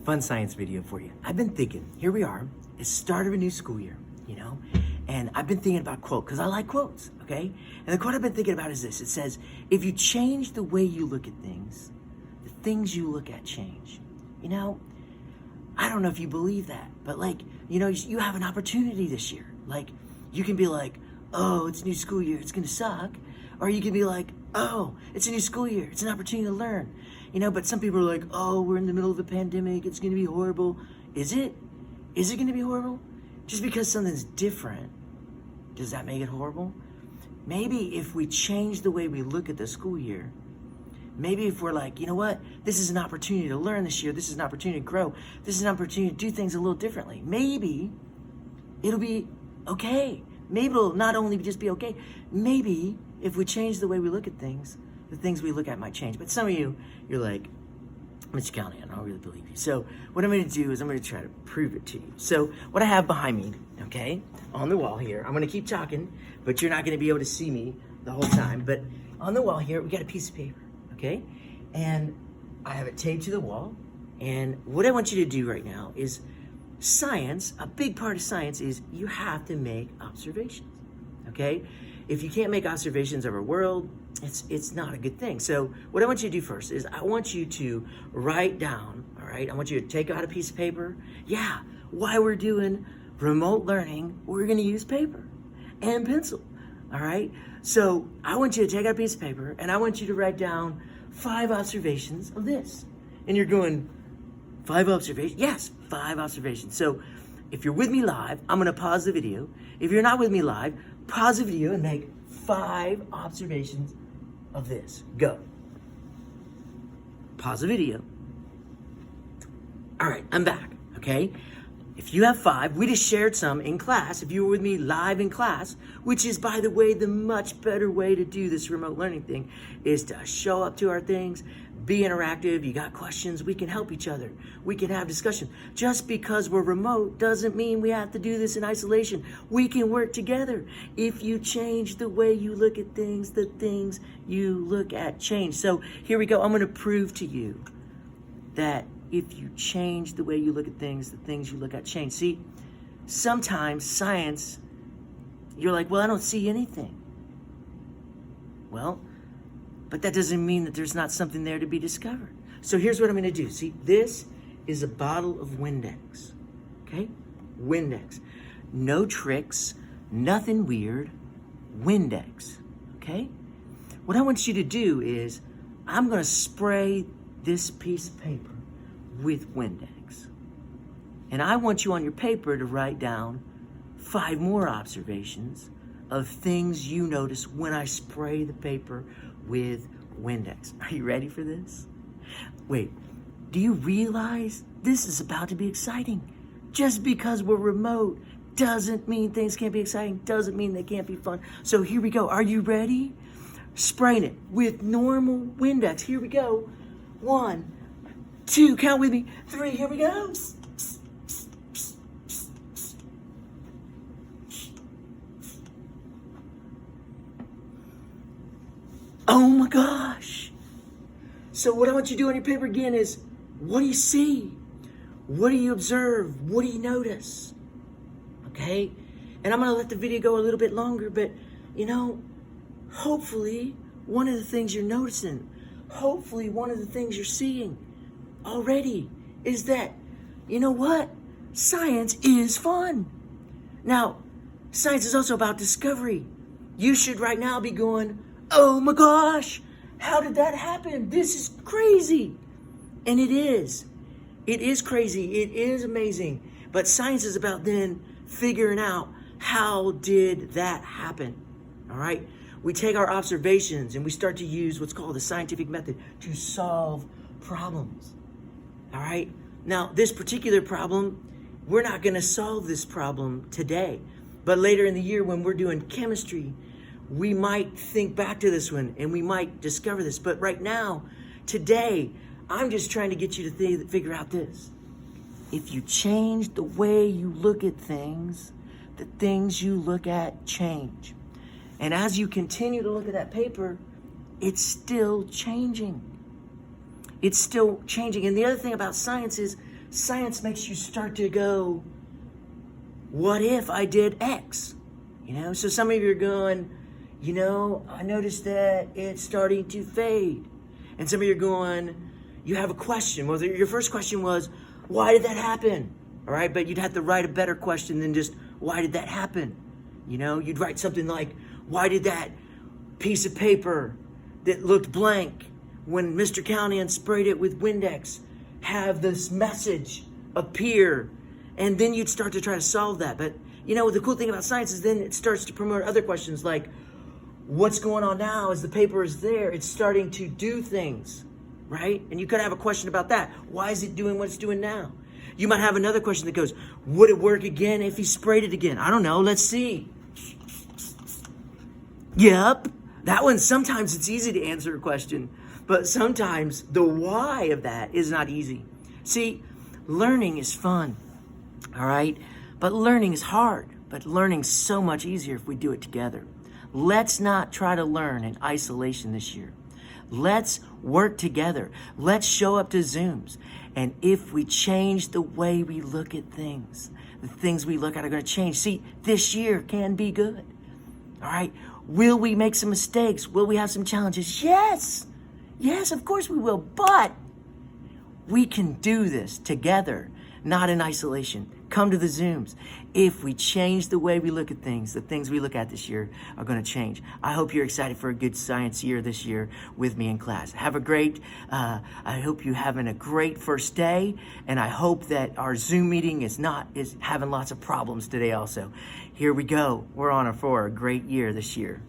fun science video for you. I've been thinking, here we are, it's the start of a new school year, and I've been thinking about quote, because I like quotes, okay? And the quote I've been thinking about is this. It says, if you change the way you look at things, the things you look at change. I don't know if you believe that, but you have an opportunity this year. You can be like, oh, it's a new school year, it's gonna suck. Or you can be like, oh, it's a new school year, it's an opportunity to learn. But some people are like, oh, we're in the middle of a pandemic, it's gonna be horrible. Is it? Is it gonna be horrible? Just because something's different, does that make it horrible? Maybe if we change the way we look at the school year, maybe if we're like, you know what, this is an opportunity to learn this year, this is an opportunity to grow, this is an opportunity to do things a little differently. Maybe it'll be okay. Maybe it'll not only just be okay, maybe if we change the way we look at things, the things we look at might change. But some of you, you're like, Mr. Callahan, I don't really believe you. So what I'm gonna do is I'm gonna try to prove it to you. So what I have behind me, okay, on the wall here, I'm gonna keep talking, but you're not gonna be able to see me the whole time. But on the wall here, we got a piece of paper, okay? And I have it taped to the wall. And what I want you to do right now is science, a big part of science is you have to make observations, okay? If you can't make observations of our world, it's not a good thing. So what I want you to do first is I want you to write down, all right? I want you to take out a piece of paper. Yeah, while we're doing remote learning, we're gonna use paper and pencil, all right? So I want you to take out a piece of paper and I want you to write down 5 observations of this. And you're going, 5 observations? Yes, 5 observations. So if you're with me live, I'm gonna pause the video. If you're not with me live, pause the video and make 5 observations of this. Go. Pause the video. All right, I'm back, okay? If you have 5, we just shared some in class. If you were with me live in class, which is, by the way, the much better way to do this remote learning thing, is to show up to our things, be interactive. You got questions, we can help each other. We can have discussion. Just because we're remote doesn't mean we have to do this in isolation. We can work together. If you change the way you look at things, the things you look at change. So here we go. I'm gonna prove to you that if you change the way you look at things, the things you look at change. See, sometimes science, you're like, well, I don't see anything. Well, but that doesn't mean that there's not something there to be discovered. So here's what I'm gonna do. See, this is a bottle of Windex, okay? Windex. No tricks, nothing weird, Windex, okay? What I want you to do is, I'm gonna spray this piece of paper with Windex. And I want you on your paper to write down 5 more observations of things you notice when I spray the paper with Windex. Are you ready for this? Wait, do you realize this is about to be exciting? Just because we're remote doesn't mean things can't be exciting, doesn't mean they can't be fun. So here we go. Are you ready? Spraying it with normal Windex. Here we go. 1, 2, count with me. 3, here we go. Oh my gosh. So what I want you to do on your paper again is, what do you see? What do you observe? What do you notice? Okay? And I'm gonna let the video go a little bit longer, but hopefully one of the things you're noticing, hopefully one of the things you're seeing already is that, you know what? Science is fun. Now, science is also about discovery. You should right now be going, oh my gosh, how did that happen? This is crazy. And it is. It is crazy. It is amazing. But science is about then figuring out, how did that happen? All right? We take our observations and we start to use what's called the scientific method to solve problems. All right? Now, this particular problem, we're not going to solve this problem today. But later in the year when we're doing chemistry, we might think back to this one and we might discover this. But right now, today, I'm just trying to get you to figure out this. If you change the way you look at things, the things you look at change. And as you continue to look at that paper, it's still changing. It's still changing. And the other thing about science is science makes you start to go, what if I did X? So some of you are going, I noticed that it's starting to fade. And some of you are going, you have a question. Well, your first question was, why did that happen? All right, but you'd have to write a better question than just, why did that happen? You'd write something like, why did that piece of paper that looked blank when Mr. Callahan sprayed it with Windex have this message appear? And then you'd start to try to solve that. But the cool thing about science is then it starts to promote other questions like, what's going on now as the paper is there? It's starting to do things, right? And you could have a question about that. Why is it doing what it's doing now? You might have another question that goes, would it work again if he sprayed it again? I don't know. Let's see. Yep. That one, sometimes it's easy to answer a question, but sometimes the why of that is not easy. See, learning is fun, all right? But learning is hard, but learning's so much easier if we do it together. Let's not try to learn in isolation this year. Let's work together. Let's show up to Zooms. And if we change the way we look at things, the things we look at are going to change. See, this year can be good. All right. Will we make some mistakes? Will we have some challenges? Yes. Yes, of course we will. But we can do this together, not in isolation. Come to the Zooms. If we change the way we look at things, the things we look at this year are going to change. I hope you're excited for a good science year this year with me in class. Have a great, I hope you're having a great first day, and I hope that our Zoom meeting is having lots of problems today also. Here we go. We're on for a great year this year.